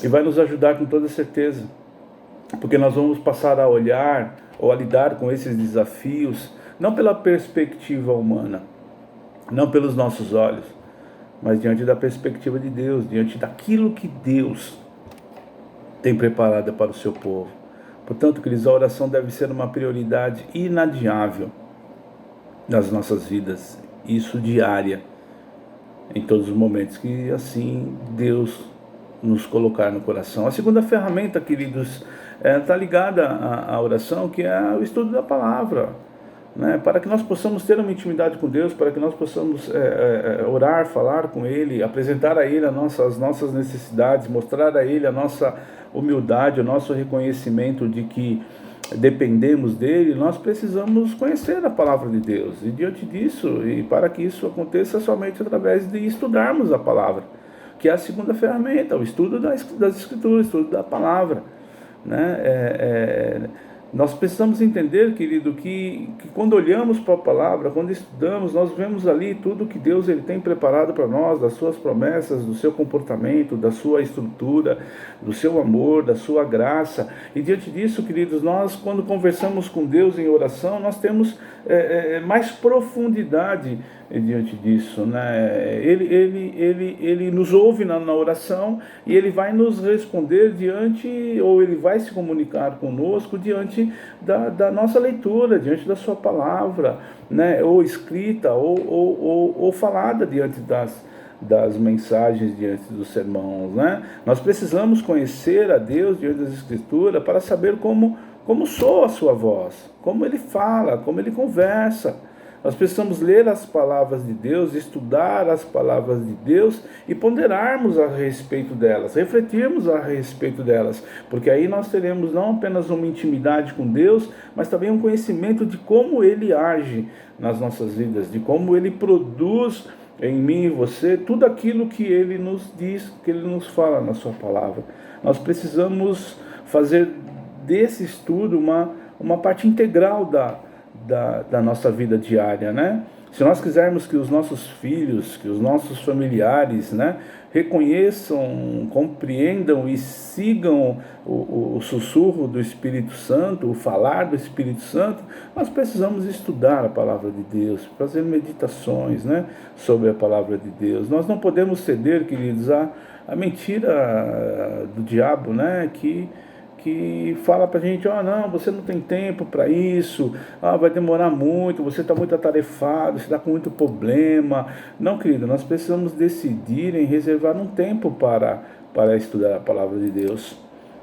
e vai nos ajudar com toda certeza, porque nós vamos passar a olhar ou a lidar com esses desafios, não pela perspectiva humana, não pelos nossos olhos, mas diante da perspectiva de Deus, diante daquilo que Deus tem preparado para o seu povo. Portanto, queridos, a oração deve ser uma prioridade inadiável nas nossas vidas, isso diária, em todos os momentos que assim Deus nos colocar no coração. A segunda ferramenta, queridos, está ligada à oração, que é o estudo da palavra, né? Para que nós possamos ter uma intimidade com Deus, para que nós possamos orar, falar com Ele, apresentar a Ele as nossas necessidades, mostrar a Ele a nossa humildade, o nosso reconhecimento de que dependemos dele. Nós precisamos conhecer a palavra de Deus, e diante disso, e para que isso aconteça somente através de estudarmos a palavra, que é a segunda ferramenta, o estudo das escrituras, o estudo da palavra, né? Nós precisamos entender, querido, que quando olhamos para a palavra, quando estudamos, nós vemos ali tudo que Deus ele tem preparado para nós, das suas promessas, do seu comportamento, da sua estrutura, do seu amor, da sua graça. E diante disso, queridos, nós quando conversamos com Deus em oração, nós temos mais profundidade diante disso, né? Ele nos ouve na oração, e Ele vai nos responder diante, ou Ele vai se comunicar conosco diante da nossa leitura, diante da sua palavra, né? Ou escrita, ou falada diante das mensagens, diante dos sermãos, né? Nós precisamos conhecer a Deus diante das Escrituras para saber como soa a sua voz, como Ele fala, como Ele conversa. Nós precisamos ler as palavras de Deus, estudar as palavras de Deus e ponderarmos a respeito delas, refletirmos a respeito delas, porque aí nós teremos não apenas uma intimidade com Deus, mas também um conhecimento de como Ele age nas nossas vidas, de como Ele produz em mim e você tudo aquilo que Ele nos diz, que Ele nos fala na sua palavra. Nós precisamos fazer desse estudo uma parte integral da nossa vida diária, né? Se nós quisermos que os nossos filhos, que os nossos familiares, né, reconheçam, compreendam e sigam o sussurro do Espírito Santo, o falar do Espírito Santo, nós precisamos estudar a palavra de Deus, fazer meditações, né, sobre a palavra de Deus. Nós não podemos ceder, queridos, à mentira do diabo, né, que fala pra gente, não, você não tem tempo para isso, vai demorar muito, você está muito atarefado, você está com muito problema. Não, querido, nós precisamos decidir em reservar um tempo para estudar a palavra de Deus.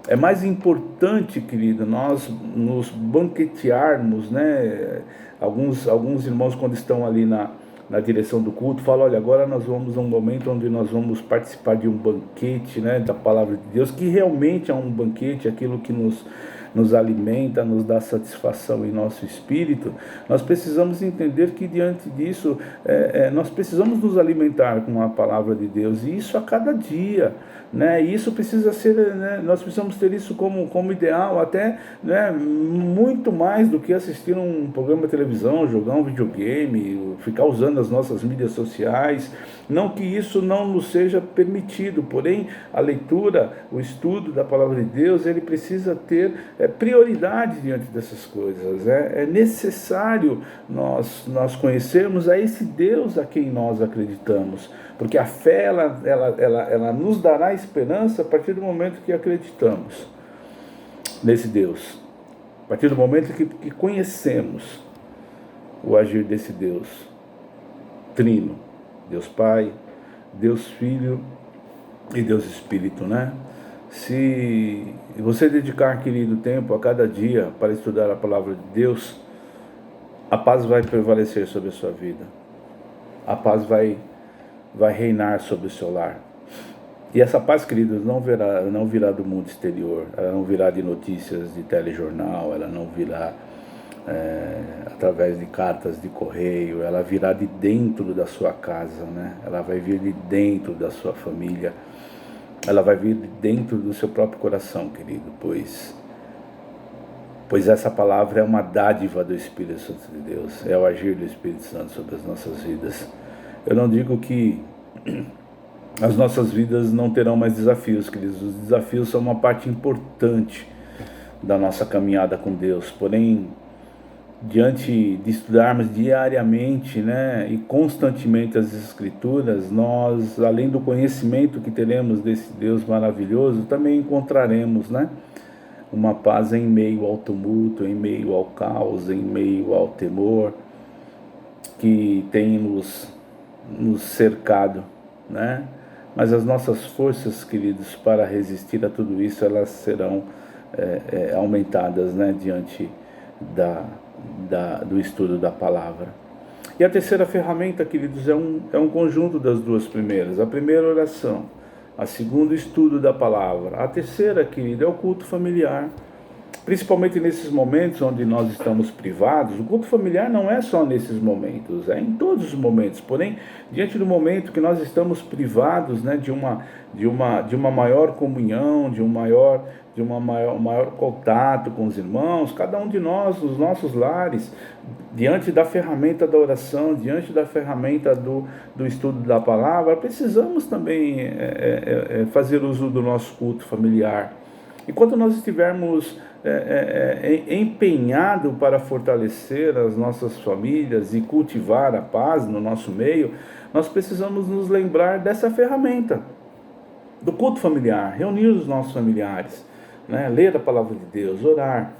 É mais importante, querido, nós nos banquetearmos, né? Alguns irmãos, quando estão ali na direção do culto, fala, olha, agora nós vamos a um momento onde nós vamos participar de um banquete, né, da palavra de Deus, que realmente é um banquete, aquilo que nos alimenta, nos dá satisfação em nosso espírito. Nós precisamos entender que diante disso, nós precisamos nos alimentar com a palavra de Deus, e isso a cada dia, né? E isso precisa ser, né, nós precisamos ter isso como ideal, até, né, muito mais do que assistir um programa de televisão, jogar um videogame, ficar usando as nossas mídias sociais. Não que isso não nos seja permitido, porém a leitura, o estudo da palavra de Deus, ele precisa ter prioridade diante dessas coisas. É necessário nós conhecermos a esse Deus a quem nós acreditamos, porque a fé ela nos dará esperança a partir do momento que acreditamos nesse Deus, a partir do momento que conhecemos o agir desse Deus trino, Deus Pai, Deus Filho e Deus Espírito, né? Se você dedicar, querido, tempo a cada dia para estudar a palavra de Deus, a paz vai prevalecer sobre a sua vida, a paz vai reinar sobre o seu lar. E essa paz, queridos, não virá do mundo exterior, ela não virá de notícias de telejornal, ela não virá através de cartas de correio, ela virá de dentro da sua casa, né? Ela vai vir de dentro da sua família, ela vai vir de dentro do seu próprio coração, querido, pois essa palavra é uma dádiva do Espírito Santo de Deus, é o agir do Espírito Santo sobre as nossas vidas. Eu não digo que as nossas vidas não terão mais desafios, queridos. Os desafios são uma parte importante da nossa caminhada com Deus. Porém, diante de estudarmos diariamente, né, e constantemente as Escrituras, nós, além do conhecimento que teremos desse Deus maravilhoso, também encontraremos, né, uma paz em meio ao tumulto, em meio ao caos, em meio ao temor que tem nos cercado, né? Mas as nossas forças, queridos, para resistir a tudo isso, elas serão aumentadas, né, diante do estudo da palavra. E a terceira ferramenta, queridos, é um conjunto das duas primeiras. A primeira, oração. A segunda, estudo da palavra. A terceira, querido, é o culto familiar. Principalmente nesses momentos onde nós estamos privados. O culto familiar não é só nesses momentos, é em todos os momentos. Porém, diante do momento que nós estamos privados, né, de uma maior comunhão, de um maior contato com os irmãos, cada um de nós, nos nossos lares, diante da ferramenta da oração, diante da ferramenta do estudo da palavra, precisamos também fazer uso do nosso culto familiar. Enquanto nós estivermos empenhados para fortalecer as nossas famílias e cultivar a paz no nosso meio, nós precisamos nos lembrar dessa ferramenta, do culto familiar, reunir os nossos familiares, né? Ler a palavra de Deus, orar.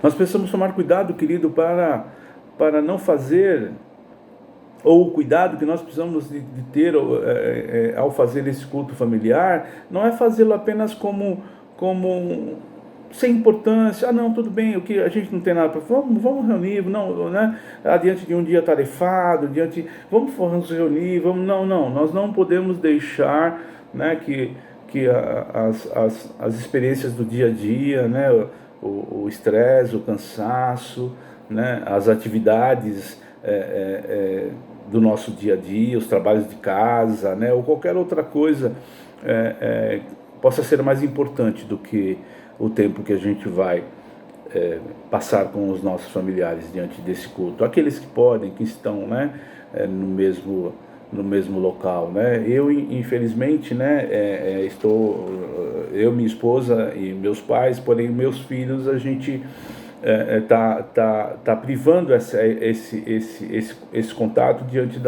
Nós precisamos tomar cuidado, querido, para não fazer, ou o cuidado que nós precisamos de ter ao fazer esse culto familiar, não é fazê-lo apenas como sem importância. Não, tudo bem, o que a gente não tem nada para vamos reunir, não, né? Diante de um dia tarefado, vamos nos reunir, não, nós não podemos deixar, né, que as experiências do dia a dia, né, o estresse, o cansaço, né, as atividades do nosso dia a dia, os trabalhos de casa, né, ou qualquer outra coisa possa ser mais importante do que o tempo que a gente vai passar com os nossos familiares diante desse culto. Aqueles que podem, que estão, né, no mesmo local, né? Eu, infelizmente, né, eu, minha esposa e meus pais, porém meus filhos, a gente tá privando esse contato diante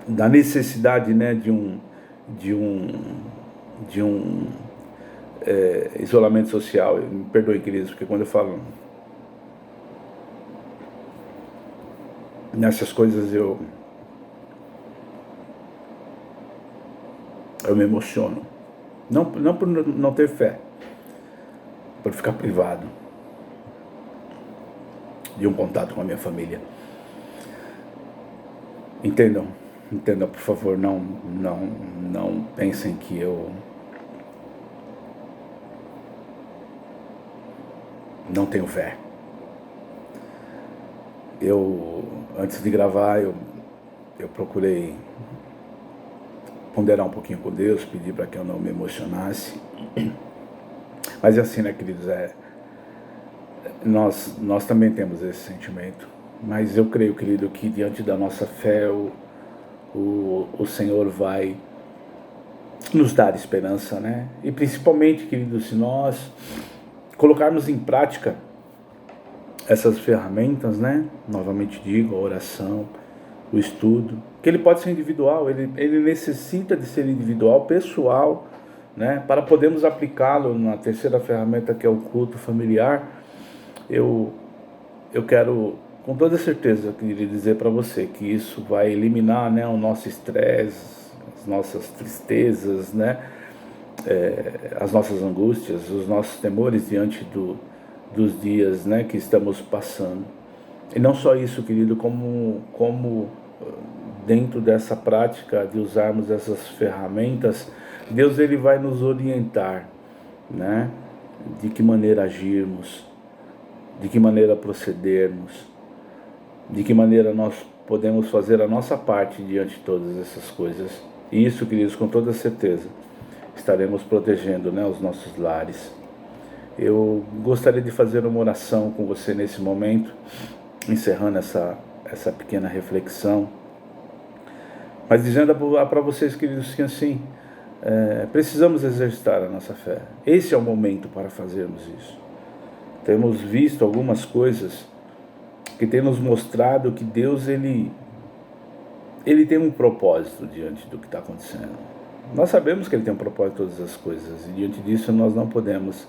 da necessidade, né, de um isolamento social. Me perdoem, queridos, porque quando eu falo nessas coisas eu me emociono. Não por não ter fé, por ficar privado de um contato com a minha família. Entendam, por favor, não pensem que eu não tenho fé. Antes de gravar, eu procurei ponderar um pouquinho com Deus, pedir para que eu não me emocionasse. Mas é assim, né, queridos, nós também temos esse sentimento. Mas eu creio, querido, que diante da nossa fé, o Senhor vai nos dar esperança, né? E principalmente, querido, se nós colocarmos em prática essas ferramentas, né? Novamente digo, a oração, o estudo, que ele pode ser individual, ele necessita de ser individual, pessoal, né? Para podermos aplicá-lo na terceira ferramenta, que é o culto familiar. Eu quero, com toda certeza, queria dizer para você que isso vai eliminar, né, o nosso estresse, as nossas tristezas, né? As nossas angústias, os nossos temores diante dos dias, né, que estamos passando. E não só isso, querido, como dentro dessa prática de usarmos essas ferramentas, Deus, ele vai nos orientar, né, de que maneira agirmos, de que maneira procedermos, de que maneira nós podemos fazer a nossa parte diante de todas essas coisas. E isso, queridos, com toda certeza, estaremos protegendo, né, os nossos lares. Eu gostaria de fazer uma oração com você nesse momento, encerrando essa pequena reflexão. Mas dizendo para vocês, queridos, que assim, precisamos exercitar a nossa fé. Esse é o momento para fazermos isso. Temos visto algumas coisas que tem nos mostrado que Deus, ele tem um propósito diante do que está acontecendo. Nós sabemos que Ele tem um propósito em todas as coisas, e diante disso nós não podemos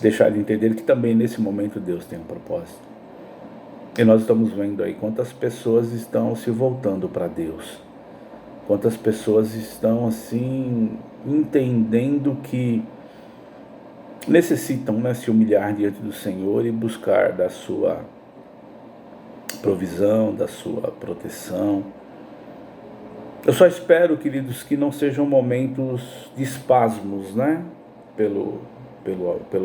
deixar de entender que também nesse momento Deus tem um propósito. E nós estamos vendo aí quantas pessoas estão se voltando para Deus, quantas pessoas estão assim entendendo que necessitam, né, se humilhar diante do Senhor e buscar da sua provisão, da sua proteção. Eu só espero, queridos, que não sejam momentos de espasmos, né? Pelo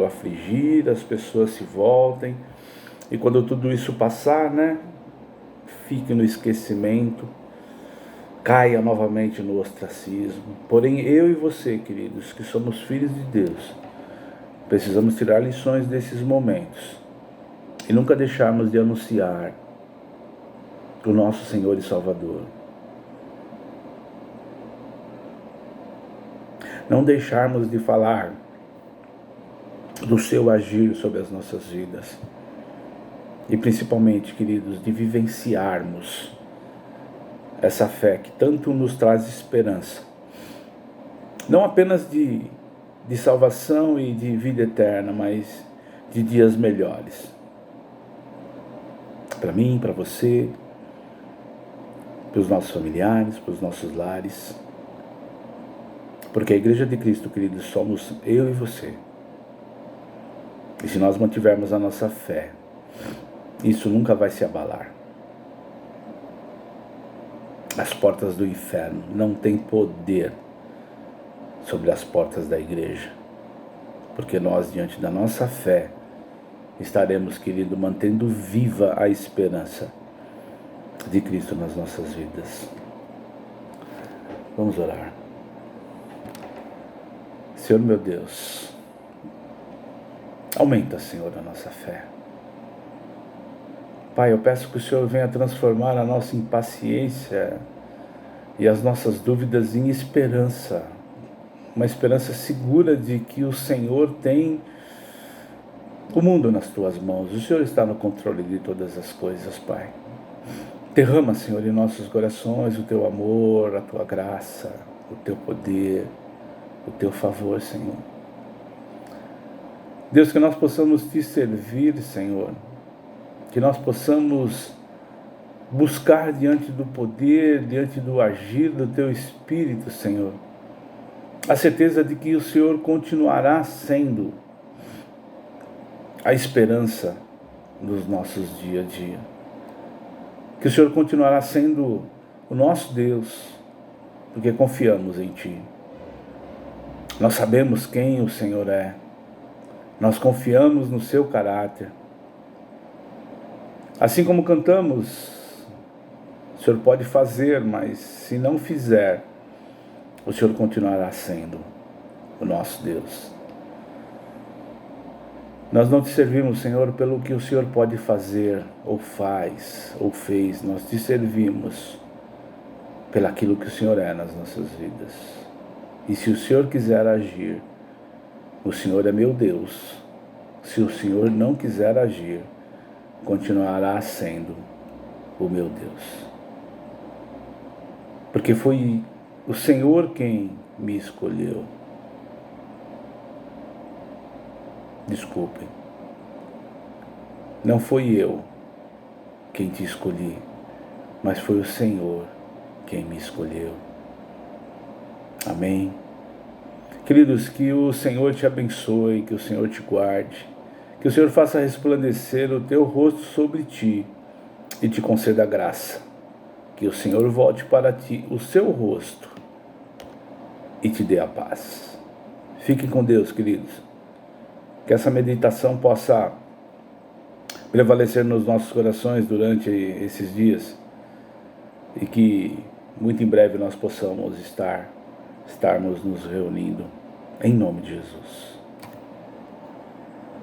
afligir, as pessoas se voltem, e quando tudo isso passar, né, fique no esquecimento, caia novamente no ostracismo. Porém, eu e você, queridos, que somos filhos de Deus, precisamos tirar lições desses momentos e nunca deixarmos de anunciar o nosso Senhor e Salvador. Não deixarmos de falar do seu agir sobre as nossas vidas. E principalmente, queridos, de vivenciarmos essa fé que tanto nos traz esperança. Não apenas de salvação e de vida eterna, mas de dias melhores. Para mim, para você, para os nossos familiares, para os nossos lares. Porque a Igreja de Cristo, queridos, somos eu e você. E se nós mantivermos a nossa fé, isso nunca vai se abalar. As portas do inferno não têm poder sobre as portas da igreja. Porque nós, diante da nossa fé, estaremos, querido, mantendo viva a esperança de Cristo nas nossas vidas. Vamos orar. Senhor meu Deus, aumenta, Senhor, a nossa fé. Pai, eu peço que o Senhor venha transformar a nossa impaciência e as nossas dúvidas em esperança. Uma esperança segura de que o Senhor tem o mundo nas tuas mãos. O Senhor está no controle de todas as coisas, Pai. Derrama, Senhor, em nossos corações o teu amor, a tua graça, o teu poder, o teu favor, Senhor. Deus, que nós possamos te servir, Senhor. Que nós possamos buscar diante do poder, diante do agir do teu Espírito, Senhor, a certeza de que o Senhor continuará sendo a esperança dos nossos dia a dia. Que o Senhor continuará sendo o nosso Deus, porque confiamos em Ti. Nós sabemos quem o Senhor é. Nós confiamos no seu caráter. Assim como cantamos, o Senhor pode fazer, mas se não fizer, o Senhor continuará sendo o nosso Deus. Nós não te servimos, Senhor, pelo que o Senhor pode fazer, ou faz, ou fez. Nós te servimos pelaquilo que o Senhor é nas nossas vidas. E se o Senhor quiser agir, o Senhor é meu Deus. Se o Senhor não quiser agir, continuará sendo o meu Deus. Porque foi o Senhor quem me escolheu. Desculpem. Não foi eu quem te escolhi, mas foi o Senhor quem me escolheu. Amém. Queridos, que o Senhor te abençoe, que o Senhor te guarde, que o Senhor faça resplandecer o teu rosto sobre ti e te conceda graça. Que o Senhor volte para ti o seu rosto e te dê a paz. Fiquem com Deus, queridos. Que essa meditação possa prevalecer nos nossos corações durante esses dias e que muito em breve nós possamos estarmos nos reunindo em nome de Jesus.